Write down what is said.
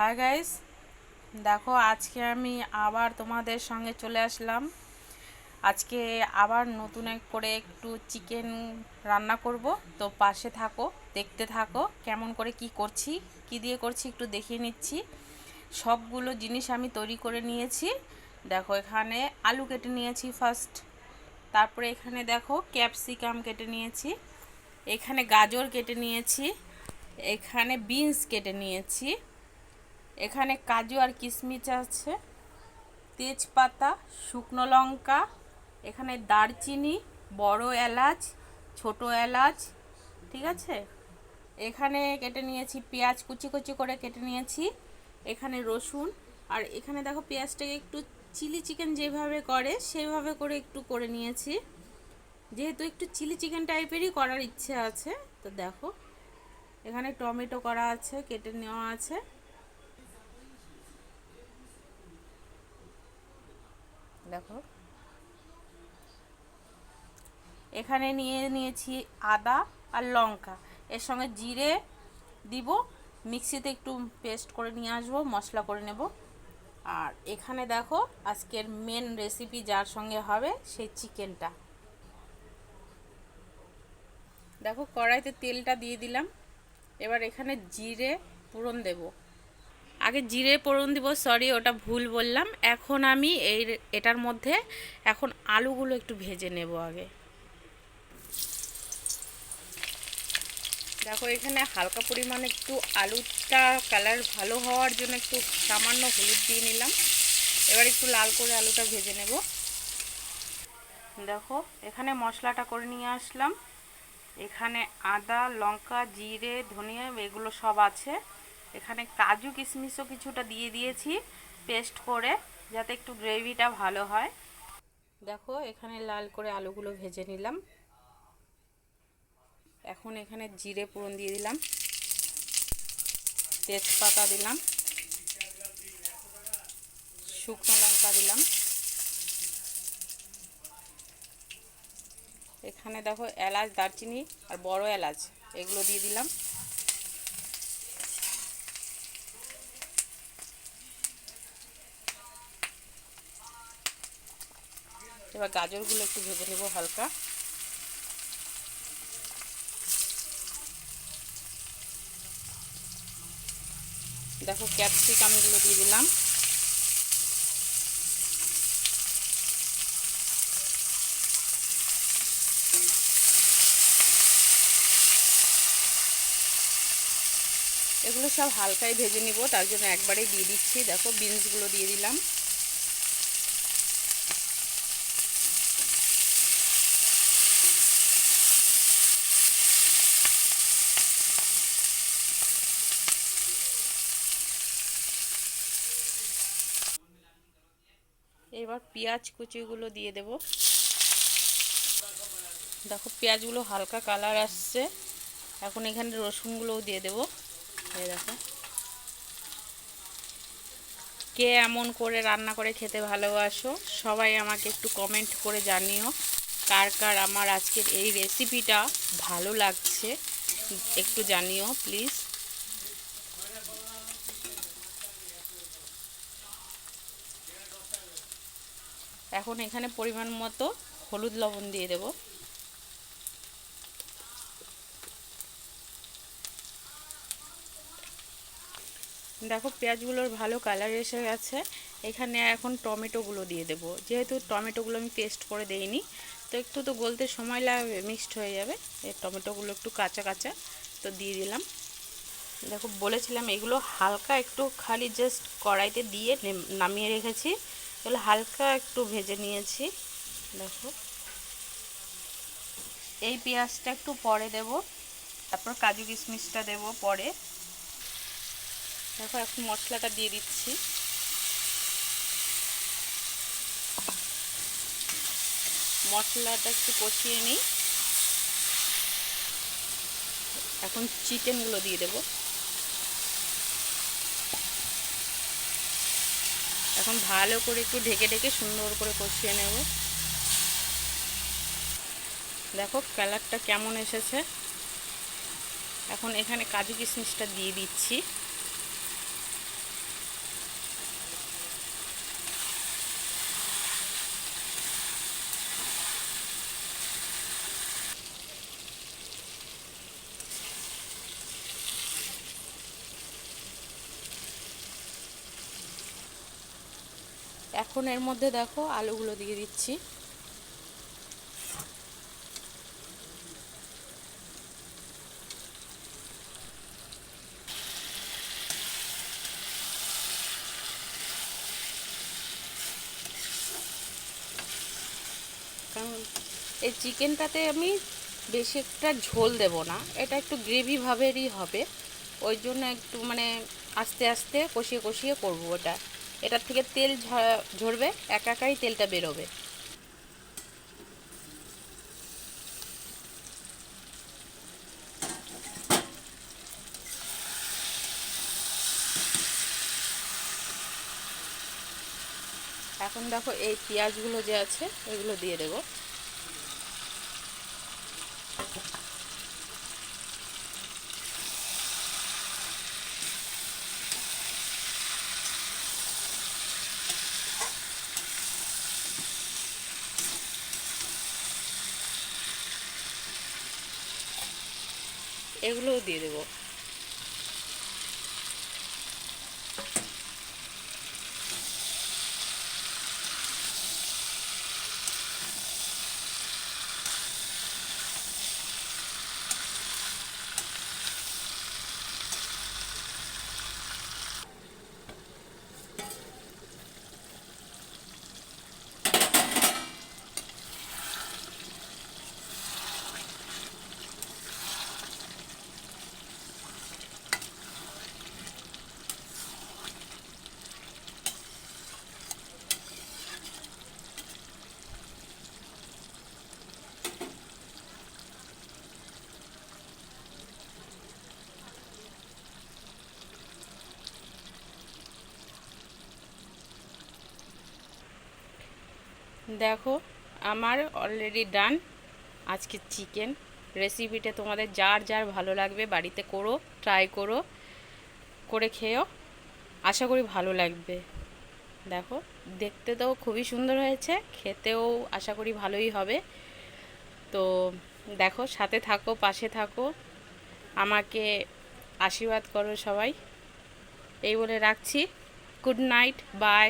Hi guys, দেখো আজকে আমি আবার তোমাদের সঙ্গে চলে আসলাম। আজকে আবার নতুন করে একটু চিকেন রান্না করব। তো পাশে থাকো, দেখতে থাকো কেমন করে কি করছি, কি দিয়ে করছি একটু দেখিয়ে নিচ্ছি। সবগুলো জিনিস আমি তৈরি করে নিয়েছি। দেখো এখানে আলু কেটে নিয়েছি ফার্স্ট, তারপরে এখানে দেখো ক্যাপসিকাম কেটে নিয়েছি, এখানে গাজর কেটে নিয়েছি, এখানে বিনস কেটে নিয়েছি, এখানে কাজু আর কিশমিশ আছে, তেজপাতা, শুকনো লঙ্কা, এখানে দারচিনি, বড় এলাচ, ছোট এলাচ, ঠিক আছে। এখানে কেটে নিয়েছি পেঁয়াজ, কুচি কুচি করে কেটে নিয়েছি, এখানে রসুন, আর এখানে দেখো পেঁয়াজটাকে একটু চিলি চিকেন যেভাবে করে সেইভাবে করে একটু করে নিয়েছি, যেহেতু একটু চিলি চিকেন টাইপেরই করার ইচ্ছে আছে। তো দেখো এখানে টমেটো করা আছে, কেটে নেওয়া আছে। দেখো এখানে নিয়ে নিয়েছি আদা আর লঙ্কা, এর সঙ্গে জিরে দিব, মিক্সিতে একটু পেস্ট করে নিয়ে আসবো, মশলা করে নেব। আর এখানে দেখো আজকের মেন রেসিপি যার সঙ্গে হবে সেই চিকেনটা। দেখো কড়াইতে তেলটা দিয়ে দিলাম, এবার এখানে জিরে ফোড়ন দেব। আগে জিরে ফোড়ন দিব, সরি ওটা ভুল বললাম। এখন আমি এটার মধ্যে এখন আলুগুলো একটু ভেজে নেব আগে। দেখো এখানে হালকা পরিমাণে একটু আলুটা কালার ভালো হওয়ার জন্য একটু সামান্য হলুদ দিয়ে নিলাম। এবার একটু লাল করে আলুটা ভেজে নেব। দেখো এখানে মশলাটা করে নিয়ে আসলাম, এখানে আদা, লঙ্কা, জিরে, ধনিয়া এগুলো সব আছে। এখানে কাজু কিশমিশও কিছুটা দিয়ে দিয়েছি পেস্ট করে, যাতে একটু গ্রেভিটা ভালো হয়। দেখো এখানে লাল করে আলুগুলো ভেজে নিলাম। এখন এখানে জিরে ফোড়ন দিয়ে দিলাম, তেজপাতা দিলাম, শুকনো লঙ্কা দিলাম, এখানে দেখো এলাচ, দারচিনি আর বড় এলাচ এগুলো দিয়ে দিলাম। এবার গাজরগুলো একটু ভেজে নেব হালকা। দেখো ক্যাপসিকামগুলো দিয়ে দিলাম। এগুলো সব হালকাই ভেজে নিব, তার জন্য একবারেই দিয়ে দিচ্ছি। দেখো বিনসগুলো দিয়ে দিলাম। এবার পেঁয়াজ কুচিগুলো দিয়ে দেব। দেখো পেঁয়াজগুলো হালকা কালার আসছে, এখন এখানে রসুনগুলোও দিয়ে দেব। এই দেখো, কে এমন করে রান্না করে খেতে ভালোবাসো সবাই আমাকে একটু কমেন্ট করে জানিও, কার কার আমার আজকের এই রেসিপিটা ভালো লাগছে একটু জানিও প্লিজ। এখন এখানে পরিমাণ মতো হলুদ লবণ দিয়ে দেব। দেখো পেঁয়াজগুলোর ভালো কালার এসে গেছে। এখানে এখন টমেটোগুলো দিয়ে দেব, যেহেতু টমেটোগুলো আমি পেস্ট করে দেইনি, তো একটু তো গলতে সময় লাগবে, মিক্সড হয়ে যাবে। এই টমেটোগুলো একটু কাঁচা কাঁচা তো দিয়ে দিলাম। দেখো বলেছিলাম এগুলো হালকা একটু খালি জাস্ট কড়াইতে দিয়ে নামিয়ে রেখেছি, এগুলো হালকা একটু ভেজে নিয়েছি। দেখো এই পেঁয়াজটা একটু পরে দেব, তারপর কাজু কিশমিশটা দেব পরে। দেখো এখন মশলাটা দিয়ে দিচ্ছি। মশলাটা একটু কষিয়ে নিই, এখন চিকেনগুলো দিয়ে দেব। এখন ভালো করে একটু ঢেকে ঢেকে সুন্দর করে কষিয়ে নেব। দেখো কালারটা কেমন এসেছে। এখন এখানে কাজু কিশমিশটা দিয়ে দিচ্ছি। এখন এর মধ্যে দেখো আলুগুলো দিয়ে দিচ্ছি। কারণ এই চিকেনটাতে আমি বেশি একটা ঝোল দেব না, এটা একটু গ্রেভি ভাবেরই হবে, ওই জন্য একটু মানে আস্তে আস্তে কষিয়ে কষিয়ে করবো। এটার থেকে তেল ঝরবে, একা একাই তেলটা বেরোবে। এখন দেখো এই পেঁয়াজগুলো যে আছে এগুলো দিয়ে দেবো। এগুলোও দিয়ে দেবো। দেখো আমার অলরেডি ডান আজকে চিকেন রেসিপিটা। তোমাদের যার যার ভালো লাগবে বাড়িতে করো, ট্রাই করো, করে খেয়েও, আশা করি ভালো লাগবে। দেখো দেখতে তো খুবই সুন্দর হয়েছে, খেতেও আশা করি ভালোই হবে। তো দেখো, সাথে থাকো, পাশে থাকো, আমাকে আশীর্বাদ করো সবাই, এই বলে রাখছি। Good night, by.